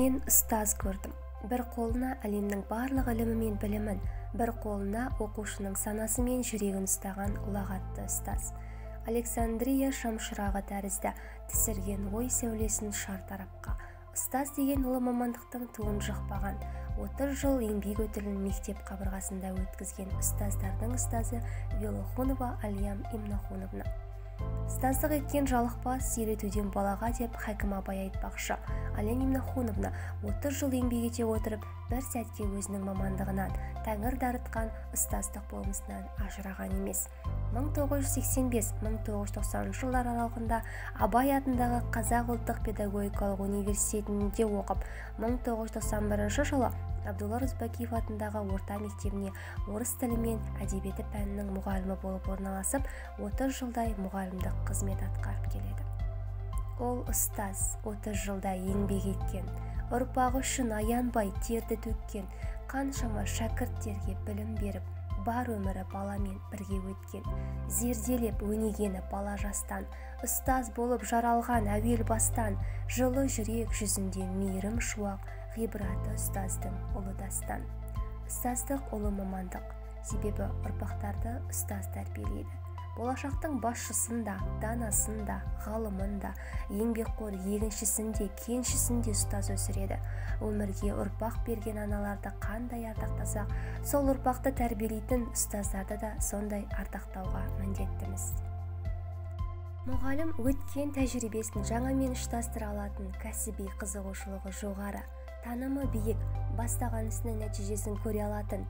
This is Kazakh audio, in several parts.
Мен ұстаз көрдім. Бір қолына әлемнің барлық ілімі мен білімін, бір қолына оқушының санасы мен жүрегін ұстаған ұлағатты ұстаз. Александрия шамшырағы тәрізді тісірген ой сәулесін шартарапқа. Ұстаз деген ұлы мамандықтың туын жықпаған, 30 жыл еңбек өтілін мектеп қабырғасында өткізген ұстаздардың ұстазы Велохунова Алям Имнахуновна. Ұстаздық еткен жалықпас, үйретуден балаға деп Хәкім абай айтпақшы. Алям Имнахуновна 30 жыл еңбек ете отырып, бір сәтке өзінің мамандығынан, тәңір дарытқан ұстаздық болмысынан ажыраған емес. 1985-1990 жылдар аралығында Абай атындағы Қазақ ұлттық педагогикалық университетінде оқып, 1991 жылы Абдулла Рузбакиев атындағы орта мектебіне орыс тілі мен әдебиеті пәнінің мұғалімі болып орналасып, 30 жылдай мұғалімдік қызмет атқарып келеді. Ол ұстаз 30 жылда еңбек еткен, ұрпағы үшін аянбай терді төккен, қаншама шәкірттерге білім беріп, бар өмірі баламен бірге өткен, зерделеп өнегені бала жастан, ұстаз болып жаралған әуел бастан, жылы жүрек жүзінде мейірім шуақ, ғибраты ұстаздың ұлы дастан. Ұстаздық ұлы мамандық, себебі ұрпақтарды ұстаз тәрбиелейді. Болашақтың басшысын да, данасын да, ғалымын да, еңбекқор егіншісін де, кеншісін де ұстаз өсіреді. Өмірге ұрпақ берген аналарды қандай ардақтасақ, сол ұрпақты тәрбиелейтін ұстаздарды да сондай ардақтауға міндеттіміз. Мұғалім өткен тәжірибесін жаңамен ұштастыра алатын, кәсіби қызығушылығы жоғары, танымы биік, бастаған ісінің нәтижесін көре алатын,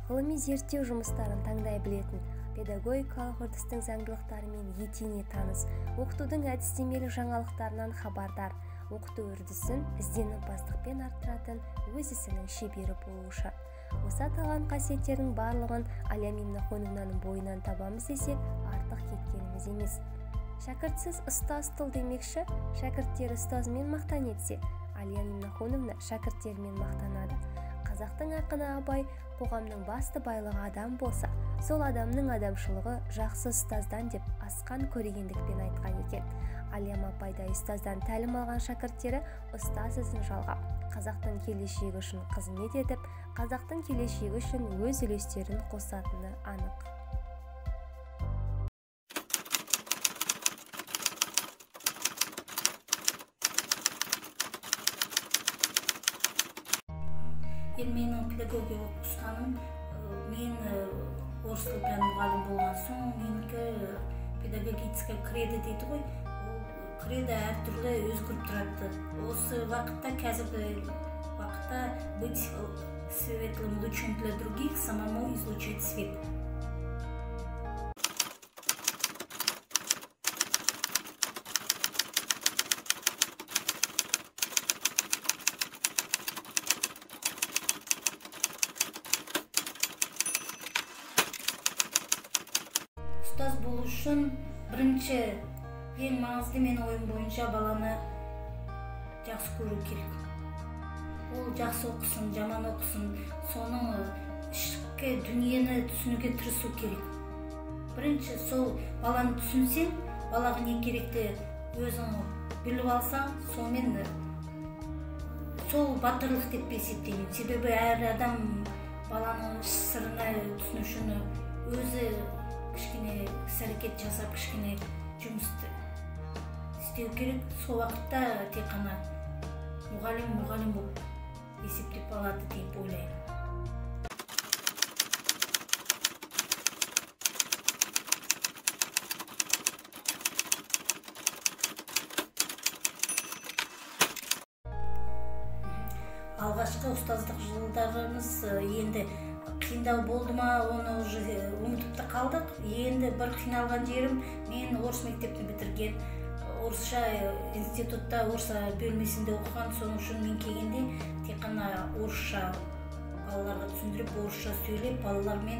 ғылыми зерттеу жұмыстарын таңдай білетін, педагогикалық үрдістің заңдылықтарымен етене таныс, оқытудың әдістемелік жаңалықтарынан хабардар, оқыту үрдісін ізденімпаздықпен арттыратын өз ісінің шебері болуы шарт. Осы аталған қасиеттердің барлығын Алям Имнахуновнаның бойынан табамыз десек, артық кеткеніміз емес. Шәкіртсіз ұстаз тұл демекші, шәкірттері ұстазымен мақтан етсе, Алям Имнахуновна шәкірттерімен мақтанады. Қазақтың ақыны Абай қоғамның басты байлығы адам болса, сол адамның адамшылығы жақсы ұстаздан деп асқан көрегендікпен айтқан екен. Алям апайдай ұстаздан тәлім алған шәкірттері ұстаз ізін жалғап, қазақтың келешегі үшін қызмет етіп, қазақтың келешегі үшін өз үлестерін қосатыны анық. Менің педагогия оқушаным, мен орыс тілі пән мұғалім болған соң, менікі педагогическая кредо дейді ғой, кредо әртүрлі өзгеріп тұрады. Осы вақытта, қазіргі вақытта быть светлым лучом для других, самому излучать свет. Ұстаз болу үшін бірінші ең маңызды менің ойым бойынша баланы жақсы көру керек. Ол жақсы оқысын, жаман оқысын, соның ішкі дүниені түсінуге тырысу керек. Бірінші сол баланы түсінсең, балаға не керекті өзің біліп алсаң, сонымен сол батырлық деп есептеймін. Себебі әр адам баланың сырына түсіну үшін өзі кішкене іс-әрекет жасап, кішкене жұмыс істеу керек. Сол уақытта тек қана мұғалім болып есептеп алады деп ойлаймын. Алғашқы ұстаздық жылдарымыз енді қиындау болды ма, оны уже ұмытып та қалдық. Енді бір қиналған жерім, мен орыс мектепті бітірген, орысша институтта орысша бөлмесінде оқыған, соның үшін мен келгенде тек қана орысша балаларға түсіндіріп, орысша сөйлеп, балалармен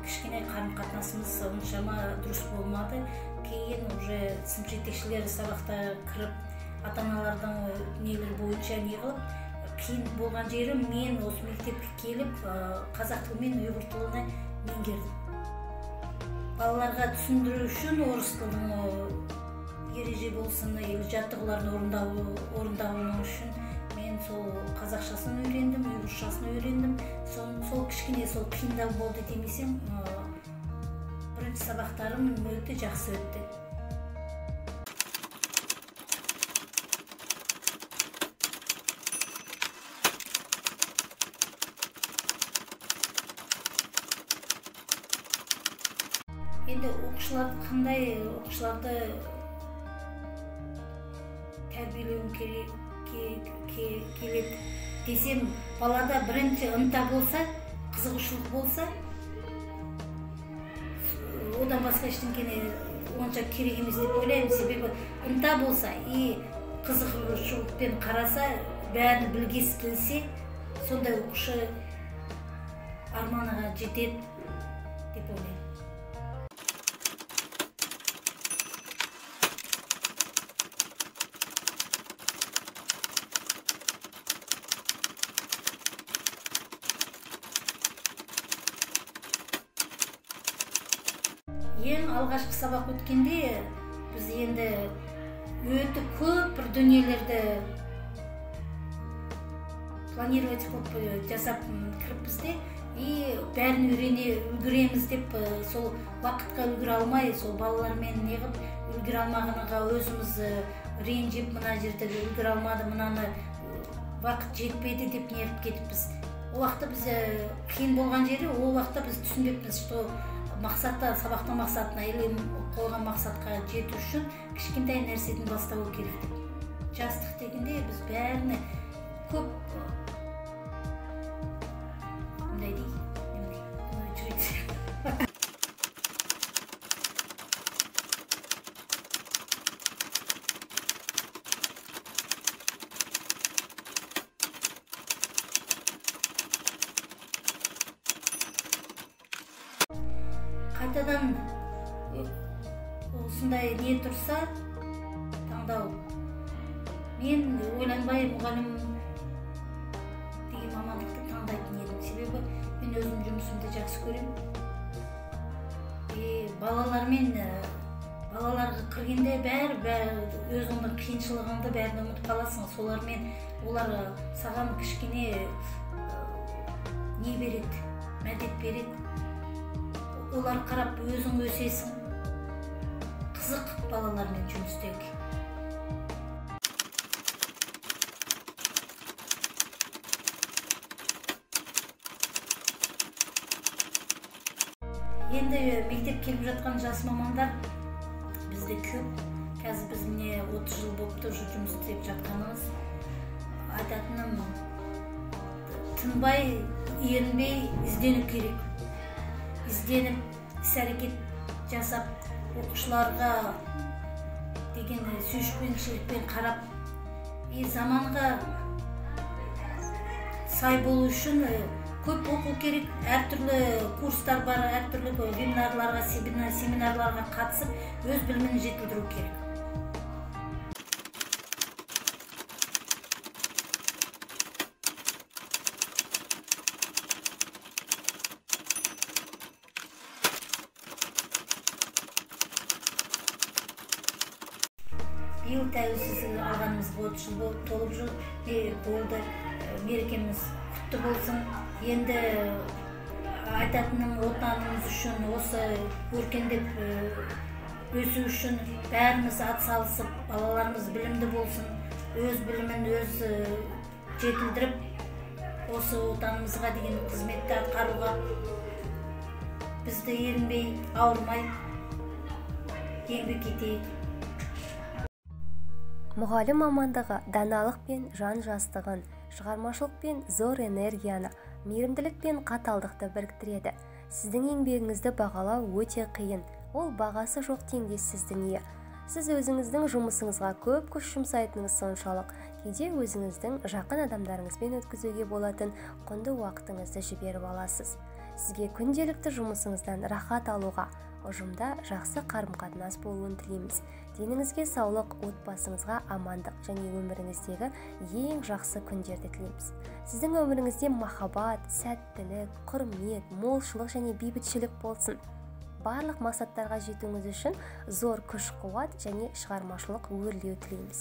кішкене қарым-қатынасымыз оншама дұрыс болмады. Кейін уже сынып жетекшілері сабақта кіріп, ата-аналардың нелер бойынша не қылып, қиын болған жерім, мен осы мектепке келіп, қазақ тілі мен ұйғыр тілін меңгердім. Балаларға түсіндіру үшін орыс тілінің ереже болсын, жаттығуларын орындауы үшін мен сол қазақшасын үйрендім, ұйғыршасын үйрендім. Сол кішкене сол қиындау болды демесем, бірінші сабақтарым өте жақсы өтті. Енді оқушыларды тәрбиелеуім келеді десем, балада бірінші ынта болса, қызығушылық болса, одан басқа ештеңе онша керек емес деп ойлаймын. Себебі ынта болса и қызығушылықпен қараса, бәрін білгісі келсе, сондай оқушы арманыға жетеді деп ойлаймын. Ең алғашқы сабақ өткенде біз енді өте көп бір дүниелерді планировать қылып жасап кіріппіз де, и бәрін үлгереміз деп, сол уақытқа үлгере алмай, сол балалармен неғып үлгере алмағанға өзіміз ренжіп, мына жерде үлгере алмады, мынаны уақыт жетпеді деп неғып кетіппіз. Ол уақытта біз қиын болған жері, ол уақытта біз түсінбеппіз, что мақсатта, сабақтың мақсатына или қойған мақсатқа жету үшін кішкентай нәрседен бастау керек деп. Жастық дегенде біз бәріне көп қайтадан осындай не тұрса, таңдау. Мен ойланбай мұғалім деген мамандықты таңдайтын едім. Себебі мен өзім жұмысымды жақсы көремін. Балаларға кіргенде бәрі өзіңнің қиыншылығыңды бәрін ұмытып қаласың. Солармен олар саған кішкене не береді, мәдет береді. Олар қарап өзің өсесің. Қызық балалармен жұмыс істеуге. Енді мектеп келіп жатқан жас мамандар бізде көп. Қазір біз міне 30 жыл болыпты жұмыс істеп жатқанымыз. Айтатыным, тынбай, ерінбей іздену керек. Ізденіп, іс-әрекет жасап, оқушыларға деген сүйіспеншілікпен қарап, заманға сай болу үшін көп оқу керек. Әртүрлі курстар бар, әртүрлі вебинарларға, семинарларға қатысып, өз білімін жетілдіру керек. Биыл тәуелсіздік алғанымызға 30 жыл толып болды. Мерекеміз құтты болсын. Енді айтатыным, отанымыз үшін, осы өркендеп өсу үшін бәріміз атсалысып, балаларымыз білімді болсын, өз білімін өз жетілдіріп, осы отанымызға деген қызметті атқаруға бізді ерінбей, ауырмай еңбек етейік. Мұғалім мамандығы даналық пен жан жастығын, шығармашылық пен зор энергияны, мейірімділік пен қаталдықты біріктіреді. Сіздің еңбегіңізді бағалау өте қиын. Ол бағасы жоқ теңдессіз дүние. Сіз өзіңіздің жұмысыңызға көп күш жұмсайтыныңыз соншалық, кейде өзіңіздің жақын адамдарыңызбен өткізуге болатын құнды уақытыңызды жіберіп аласыз. Сізге күнделікті жұмысыңыздан рахат алуға, ұжымда жақсы қарым-қатынас болуын тілейміз. Деніңізге саулық, отбасыңызға амандық және өміріңіздегі ең жақсы күндерді тілейміз. Сіздің өміріңізде махаббат, сәттілік, құрмет, молшылық және бейбітшілік болсын. Барлық мақсаттарға жетуіңіз үшін зор күш-қуат және шығармашылық өрлеу тілейміз.